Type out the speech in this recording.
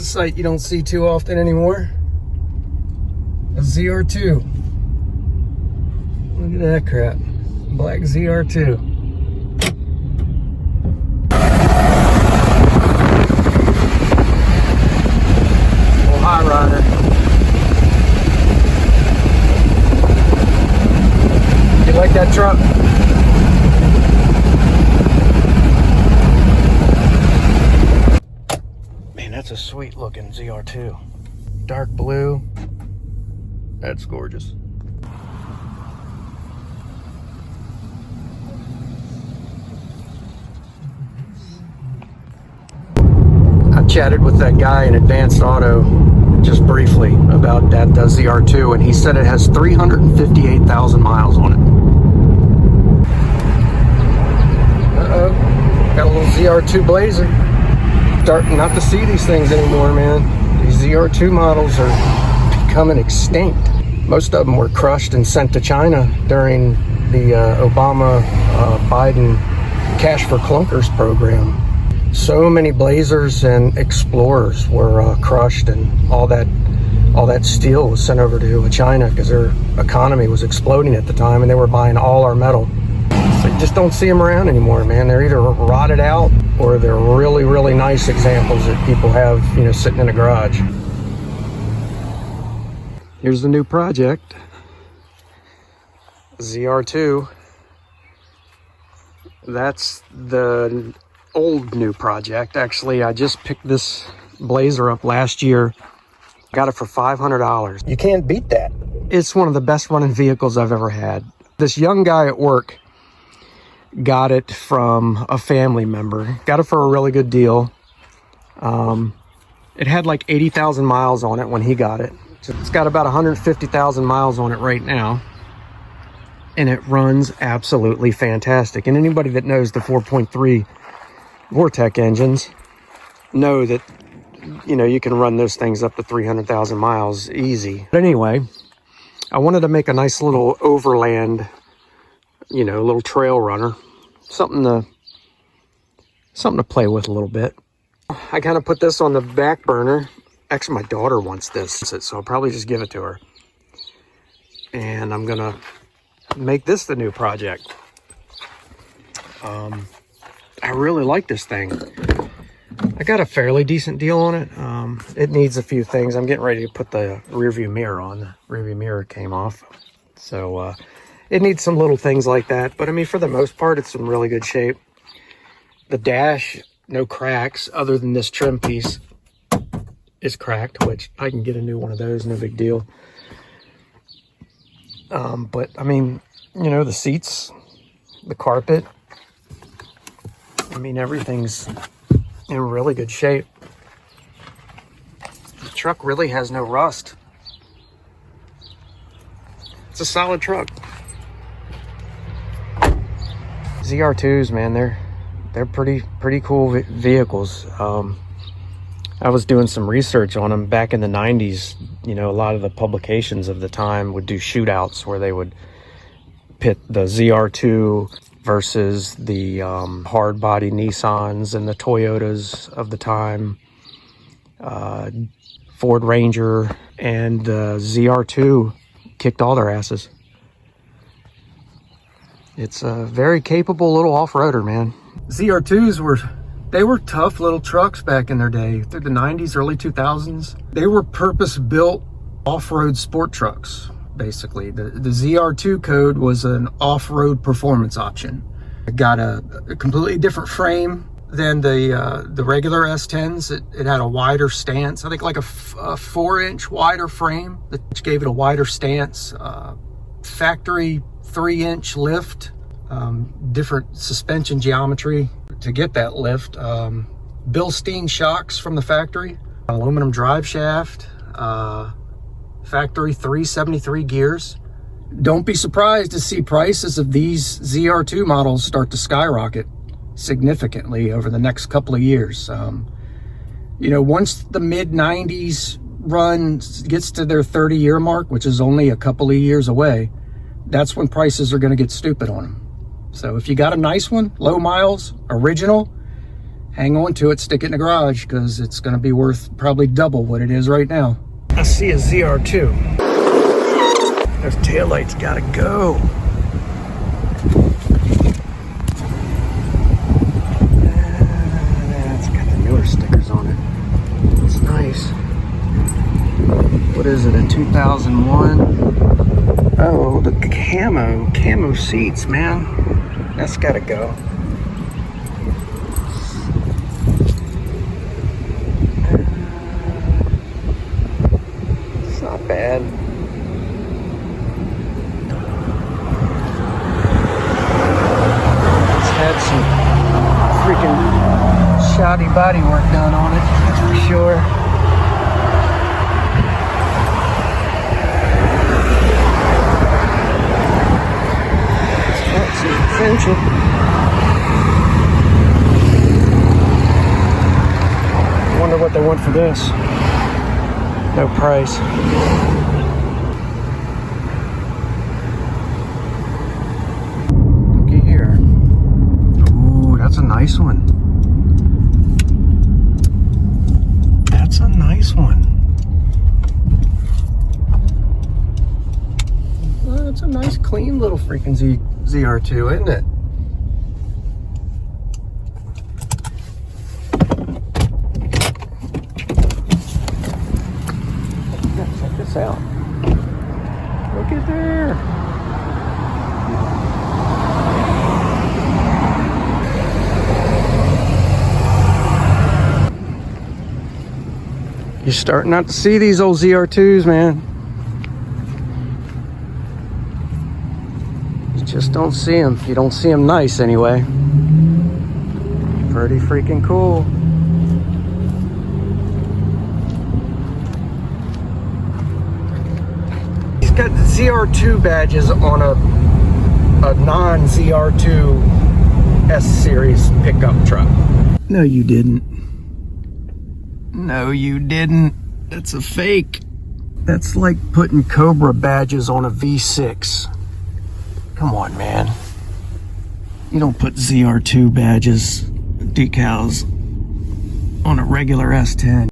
sight you don't see too often anymore. A ZR2. Look at that crap. Black ZR2. Little Highrider. You like that truck? Man, that's a sweet looking ZR2. Dark blue. That's gorgeous. I chatted with that guy in Advanced Auto just briefly about that ZR2, and he said it has 358,000 miles on it. Uh-oh, got a little ZR2 Blazer. Starting not to see these things anymore, man. These ZR2 models are becoming extinct. Most of them were crushed and sent to China during the Obama-Biden Cash for Clunkers program. So many Blazers and Explorers were crushed, and all that steel was sent over to China because their economy was exploding at the time, and they were buying all our metal. So you just don't see them around anymore, man. They're either rotted out or they're really, really nice examples that people have, you know, sitting in a garage. Here's the new project. ZR2. That's the old new project. Actually, I just picked this Blazer up last year. Got it for $500. You can't beat that. It's one of the best running vehicles I've ever had. This young guy at work got it from a family member. Got it for a really good deal. It had like 80,000 miles on it when he got it. So it's got about 150,000 miles on it right now. And it runs absolutely fantastic. And anybody that knows the 4.3 Vortec engines know that, you know, you can run those things up to 300,000 miles easy. But anyway, I wanted to make a nice little overland, you know, little trail runner, something to play with a little bit. I kind of put this on the back burner. Actually, my daughter wants this, so I'll probably just give it to her. And I'm gonna make this the new project. I really like this thing. I got a fairly decent deal on it. It needs a few things. I'm getting ready to put the rear view mirror on. The rear view mirror came off. So it needs some little things like that. But I mean, for the most part, it's in really good shape. The dash, no cracks other than this trim piece is cracked, which I can get a new one of those, no big deal. But I mean, you know, the seats, the carpet, I mean, everything's in really good shape. The truck really has no rust. It's a solid truck. ZR2s, man, they're pretty cool vehicles. I was doing some research on them back in the 90s. You know, a lot of the publications of the time would do shootouts where they would pit the ZR2 versus the hard body Nissans and the Toyotas of the time. Ford Ranger and the ZR2 kicked all their asses. It's a very capable little off-roader, man. ZR2s were tough little trucks back in their day, through the 90s, early 2000s. They were purpose-built off-road sport trucks, basically. The ZR2 code was an off-road performance option. It got a completely different frame than the regular S10s. It had a wider stance, I think like a 4-inch wider frame, which gave it a wider stance. Factory 3-inch lift, different suspension geometry to get that lift. Bilstein shocks from the factory, aluminum drive shaft, factory 373 gears. Don't be surprised to see prices of these ZR2 models start to skyrocket significantly over the next couple of years. You know, once the mid-90s run gets to their 30-year mark, which is only a couple of years away, that's when prices are going to get stupid on them. So if you got a nice one, low miles, original, hang on to it, stick it in the garage, because it's going to be worth probably double what it is right now. I see a ZR2. Those taillights gotta go. It's got the newer stickers on it. It's nice. What is it, a 2001? Oh, the camo seats, man. That's gotta go. It's not bad. It's had some freaking shoddy body work done on it, that's for sure. Essential. Wonder what they want for this. No price. Looky here. Ooh, that's a nice one. That's a nice one. Well, that's a nice, clean little freaking ZR2, isn't it? Check this out. Look at there. You're starting not to see these old ZR2s, man. Just don't see them. You don't see them nice anyway. Pretty freaking cool. He's got the ZR2 badges on a non-ZR2 S-Series pickup truck. No, you didn't. No, you didn't. That's a fake. That's like putting Cobra badges on a V6. Come on, man. You don't put ZR2 badges, decals on a regular S10.